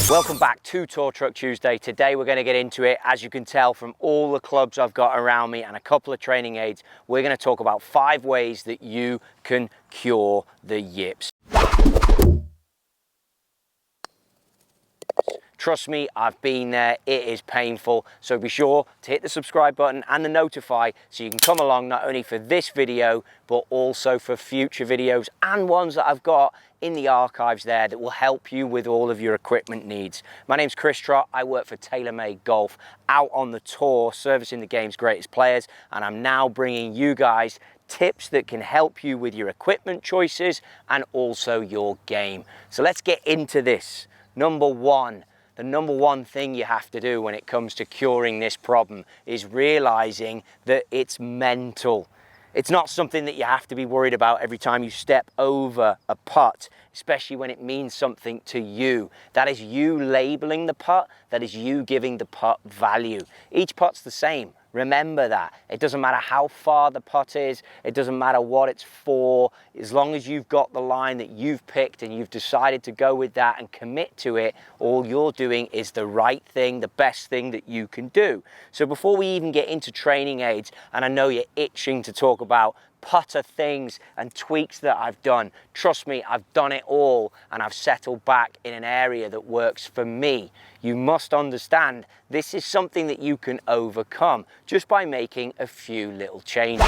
Welcome back to Tour Truck Tuesday. Today we're going to get into it. As you can tell from all the clubs I've got around me and a couple of training aids, we're going to talk about 5 ways that you can cure the yips. Trust me, I've been there, it is painful. So be sure to hit the subscribe button and the notify so you can come along not only for this video, but also for future videos and ones that I've got in the archives there that will help you with all of your equipment needs. My name's Chris Trott, I work for TaylorMade Golf, out on the tour, servicing the game's greatest players, and I'm now bringing you guys tips that can help you with your equipment choices and also your game. So let's get into this. Number 1. The number 1 thing you have to do when it comes to curing this problem is realizing that it's mental. It's not something that you have to be worried about every time you step over a putt, especially when it means something to you. That is you labeling the putt, that is you giving the putt value. Each putt's the same. Remember that. It doesn't matter how far the putt is, it doesn't matter what it's for, as long as you've got the line that you've picked and you've decided to go with that and commit to it, all you're doing is the right thing, the best thing that you can do. So before we even get into training aids, and I know you're itching to talk about putter things and tweaks that I've done, trust me, I've done it all and I've settled back in an area that works for me. You must understand this is something that you can overcome just by making a few little changes.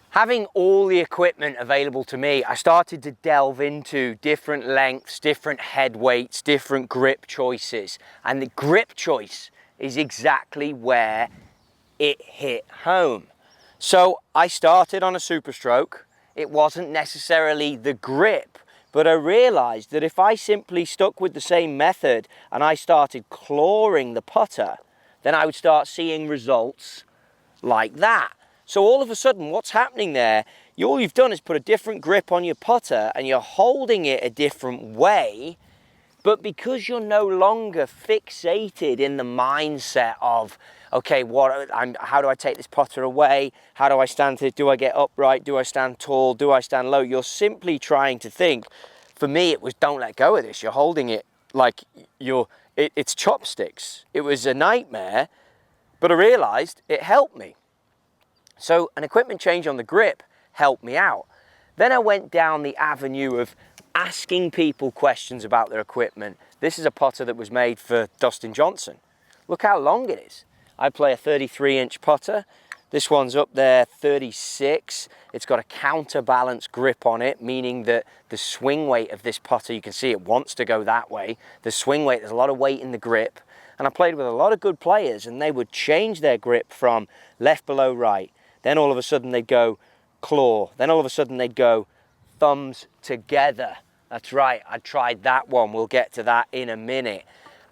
Having all the equipment available to me, I started to delve into different lengths, different head weights, different grip choices, and the grip choice is exactly where it hit home. So I started on a super stroke. It wasn't necessarily the grip, but I realized that if I simply stuck with the same method and I started clawing the putter, then I would start seeing results like that. So all of a sudden, what's happening there, all you've done is put a different grip on your putter and you're holding it a different way, but because you're no longer fixated in the mindset of, okay, how do I take this putter away? How do I stand it? Do I get upright? Do I stand tall? Do I stand low? You're simply trying to think. For me, it was don't let go of this. You're holding it like it's chopsticks. It was a nightmare, but I realized it helped me. So an equipment change on the grip helped me out. Then I went down the avenue of asking people questions about their equipment. This is a putter that was made for Dustin Johnson. Look how long it is. I play a 33-inch putter. This one's up there 36. It's got a counterbalance grip on it, meaning that the swing weight of this putter, you can see it wants to go that way. The swing weight, there's a lot of weight in the grip. And I played with a lot of good players and they would change their grip from left below right. Then all of a sudden they'd go claw. Then all of a sudden they'd go thumbs together. That's right, I tried that one. We'll get to that in a minute.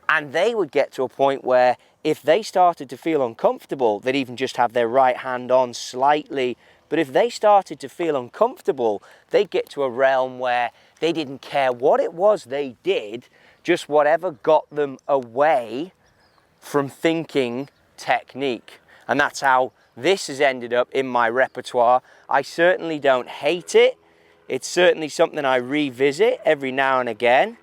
And they would get to a point where if they started to feel uncomfortable, they'd even just have their right hand on slightly. But if they started to feel uncomfortable, they'd get to a realm where they didn't care what it was they did, just whatever got them away from thinking technique. And that's how this has ended up in my repertoire. I certainly don't hate it. It's certainly something I revisit every now and again.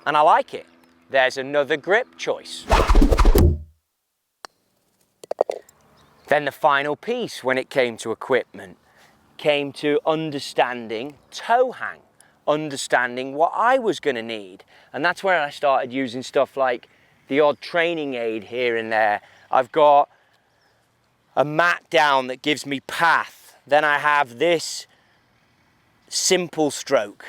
And I like it. There's another grip choice. Then the final piece when it came to equipment came to understanding toe hang, understanding what I was going to need. And that's where I started using stuff like the odd training aid here and there. I've got a mat down that gives me path. Then I have this simple stroke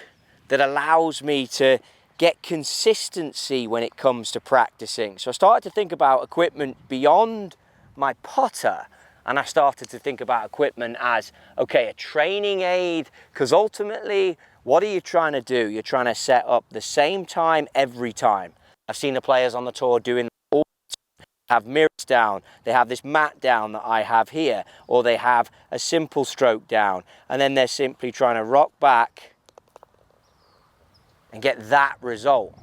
that allows me to get consistency when it comes to practicing. So I started to think about equipment beyond my putter, and I started to think about equipment as, okay, a training aid, because ultimately, what are you trying to do? You're trying to set up the same time every time. I've seen the players on the tour doing all have mirrors down, they have this mat down that I have here, or they have a simple stroke down, and then they're simply trying to rock back and get that result.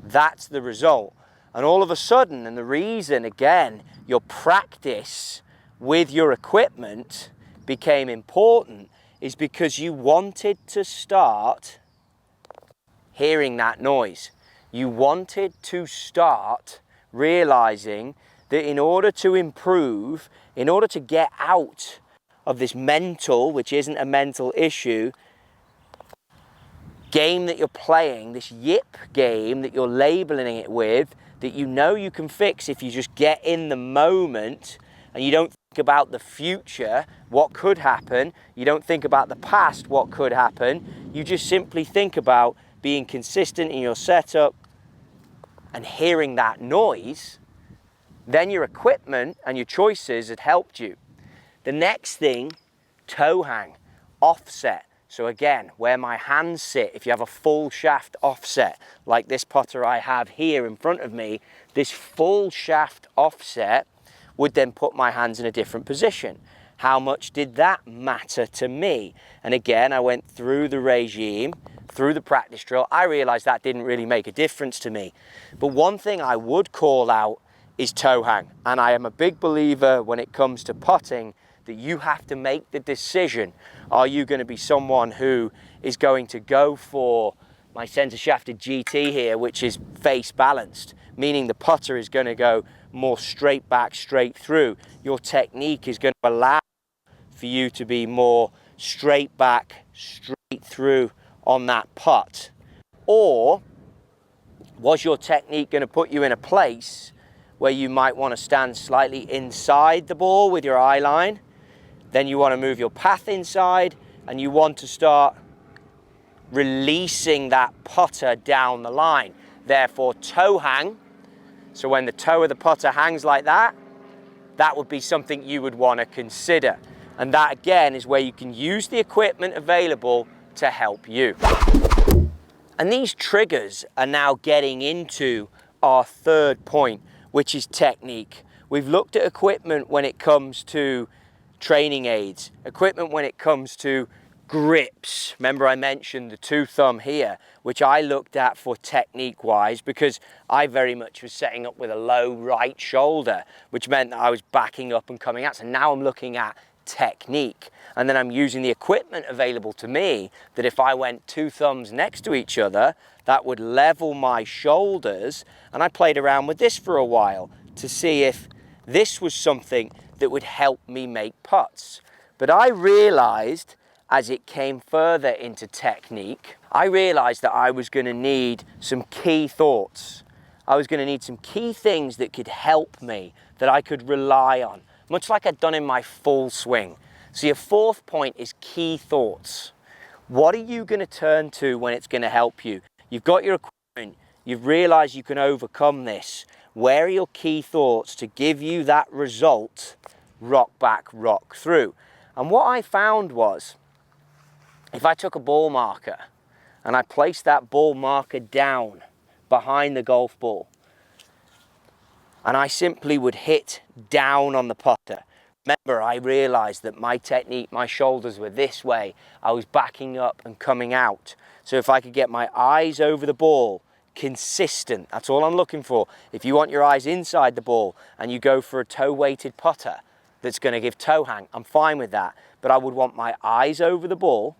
That's the result. And all of a sudden, and the reason, again, your practice with your equipment became important is because you wanted to start hearing that noise. You wanted to start realizing that in order to improve, in order to get out of this mental, which isn't a mental issue, game that you're playing, this yip game that you're labeling it with, that you know you can fix if you just get in the moment and you don't think about the future, what could happen. You don't think about the past, what could happen. You just simply think about being consistent in your setup and hearing that noise. Then your equipment and your choices had helped you. The next thing, toe hang, offset. So again, where my hands sit, if you have a full shaft offset, like this putter I have here in front of me, this full shaft offset would then put my hands in a different position. How much did that matter to me? And again, I went through the regime, through the practice drill. I realized that didn't really make a difference to me. But one thing I would call out is toe hang. And I am a big believer when it comes to putting that you have to make the decision. Are you going to be someone who is going to go for my center shafted GT here, which is face balanced, meaning the putter is going to go more straight back, straight through. Your technique is going to allow for you to be more straight back, straight through on that putt? Or was your technique going to put you in a place where you might want to stand slightly inside the ball with your eye line? Then you want to move your path inside and you want to start releasing that putter down the line. Therefore, toe hang. So when the toe of the putter hangs like that, that would be something you would want to consider. And that again is where you can use the equipment available to help you. And these triggers are now getting into our third point, which is technique. We've looked at equipment when it comes to training aids, equipment when it comes to grips. Remember I mentioned the 2 thumb here, which I looked at for technique wise because I very much was setting up with a low right shoulder, which meant that I was backing up and coming out. So now I'm looking at technique, and then I'm using the equipment available to me that if I went 2 thumbs next to each other, that would level my shoulders. And I played around with this for a while to see if this was something that would help me make putts. But I realized as it came further into technique, I realized that I was going to need some key thoughts. I was going to need some key things that could help me, that I could rely on, much like I'd done in my full swing. So your 4th point is key thoughts. What are you going to turn to when it's going to help you? You've got your equipment, you've realized you can overcome this. Where are your key thoughts to give you that result, rock back, rock through? And what I found was, if I took a ball marker and I placed that ball marker down behind the golf ball, and I simply would hit down on the putter. Remember, I realized that my technique, my shoulders were this way. I was backing up and coming out. So if I could get my eyes over the ball, consistent, that's all I'm looking for. If you want your eyes inside the ball and you go for a toe-weighted putter that's going to give toe hang, I'm fine with that. But I would want my eyes over the ball,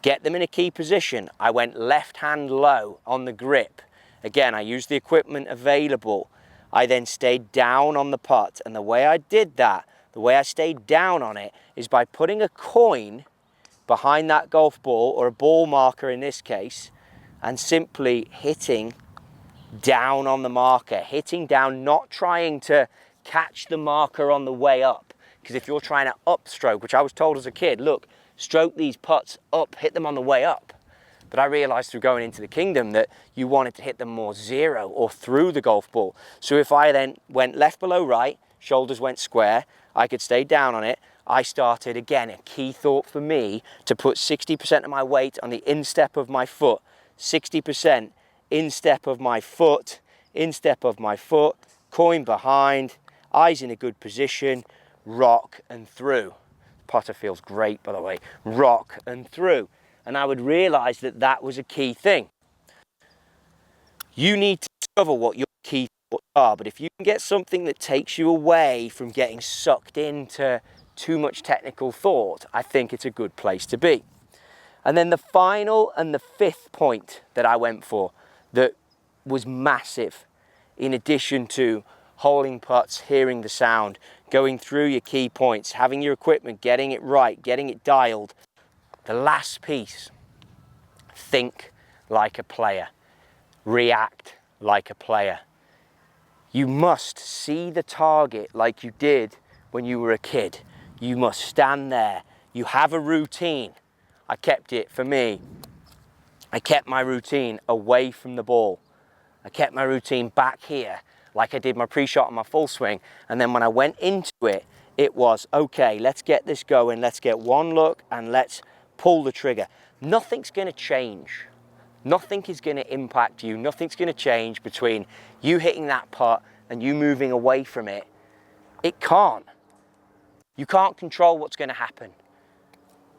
get them in a key position. I went left hand low on the grip. Again, I used the equipment available. I then stayed down on the putt. And the way I did that, the way I stayed down on it, is by putting a coin behind that golf ball, or a ball marker in this case, and simply hitting down on the marker. Hitting down, not trying to catch the marker on the way up. Because if you're trying to upstroke, which I was told as a kid, look, stroke these putts up, hit them on the way up. But I realized through going into the kingdom that you wanted to hit them more zero or through the golf ball. So if I then went left below right, shoulders went square, I could stay down on it. I started, again, a key thought for me, to put 60% of my weight on the instep of my foot, 60% instep of my foot, instep of my foot, coin behind, eyes in a good position, rock and through. Putter feels great, by the way. Rock and through. And I would realize that that was a key thing. You need to discover what your key thoughts are, but if you can get something that takes you away from getting sucked into too much technical thought, I think it's a good place to be. And then the final and the 5th point that I went for, that was massive. In addition to holding putts, hearing the sound, going through your key points, having your equipment, getting it right, getting it dialed. The last piece, think like a player, react like a player. You must see the target like you did when you were a kid. You must stand there. You have a routine. I kept it for me. I kept my routine away from the ball. I kept my routine back here like I did my pre-shot and my full swing. And then when I went into it, it was, okay, let's get this going. Let's get one look and let's pull the trigger. Nothing's going to change. Nothing is going to impact you. Nothing's going to change between you hitting that putt and you moving away from it. It can't. You can't control what's going to happen.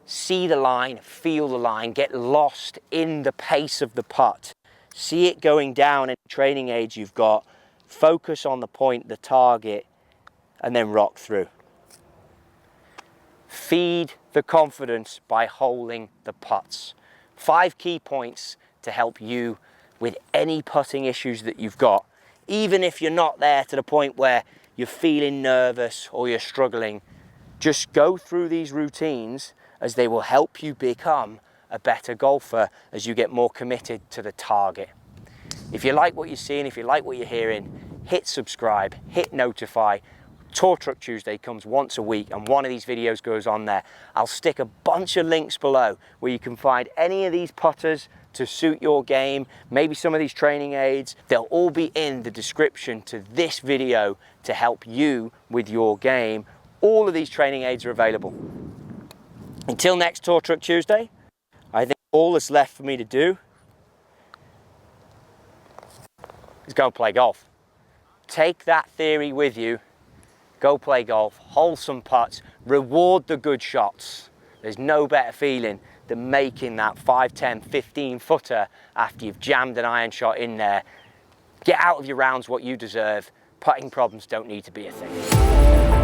See the line, feel the line, get lost in the pace of the putt. See it going down in training aids you've got. Focus on the point, the target, and then rock through. Feed the confidence by holding the putts. 5 key points to help you with any putting issues that you've got. Even if you're not there to the point where you're feeling nervous or you're struggling, just go through these routines as they will help you become a better golfer as you get more committed to the target. If you like what you're seeing, if you like what you're hearing, hit subscribe, hit notify. Tour Truck Tuesday comes once a week and one of these videos goes on there. I'll stick a bunch of links below where you can find any of these putters to suit your game, maybe some of these training aids. They'll all be in the description to this video to help you with your game. All of these training aids are available. Until next Tour Truck Tuesday, I think all that's left for me to do is go and play golf. Take that theory with you, go play golf, hold some putts, reward the good shots. There's no better feeling than making that 5, 10, 15 footer after you've jammed an iron shot in there. Get out of your rounds what you deserve. Putting problems don't need to be a thing.